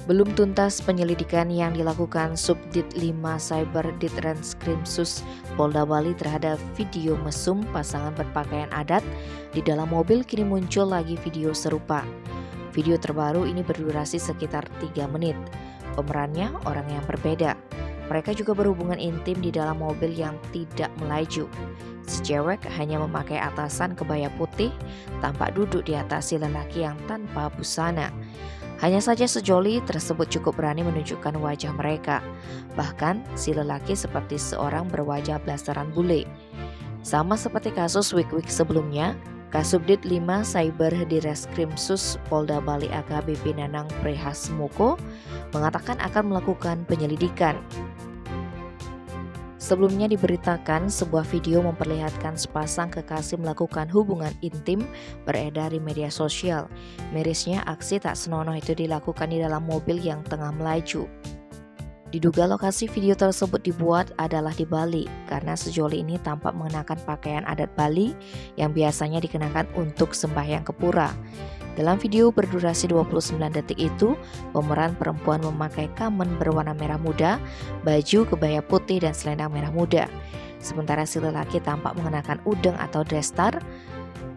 Belum tuntas penyelidikan yang dilakukan Subdit 5 Cyber Ditreskrimsus Polda Bali terhadap video mesum pasangan berpakaian adat di dalam mobil, kini muncul lagi video serupa. Video terbaru ini berdurasi sekitar 3 menit. Pemerannya orang yang berbeda. Mereka juga berhubungan intim di dalam mobil yang tidak melaju. Si cewek hanya memakai atasan kebaya putih, tampak duduk di atas si lelaki yang tanpa busana. Hanya saja sejoli tersebut cukup berani menunjukkan wajah mereka. Bahkan si lelaki seperti seorang berwajah blasteran bule. Sama seperti kasus week-week sebelumnya, Kasubdit 5 Cyber Ditreskrimsus Polda Bali AKBP Nanang Prihasmoko mengatakan akan melakukan penyelidikan. Sebelumnya diberitakan sebuah video memperlihatkan sepasang kekasih melakukan hubungan intim beredar di media sosial. Mirisnya aksi tak senonoh itu dilakukan di dalam mobil yang tengah melaju. Diduga lokasi video tersebut dibuat adalah di Bali karena sejoli ini tampak mengenakan pakaian adat Bali yang biasanya dikenakan untuk sembahyang ke pura. Dalam video berdurasi 29 detik itu, pemeran perempuan memakai kamen berwarna merah muda, baju kebaya putih dan selendang merah muda. Sementara si lelaki tampak mengenakan udeng atau daster,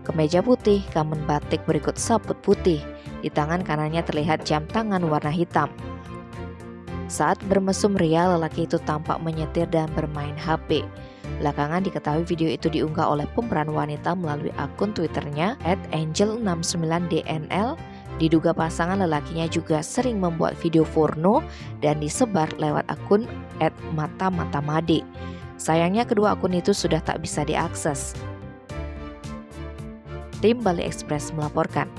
kemeja putih, kamen batik berikut sabut putih. Di tangan kanannya terlihat jam tangan warna hitam. Saat bermesum ria, lelaki itu tampak menyetir dan bermain HP. Belakangan diketahui video itu diunggah oleh pemeran wanita melalui akun Twitternya @angel69dnl. Diduga pasangan lelakinya juga sering membuat video porno dan disebar lewat akun @mata-mata-made. Sayangnya kedua akun itu sudah tak bisa diakses. Tim Bali Express melaporkan.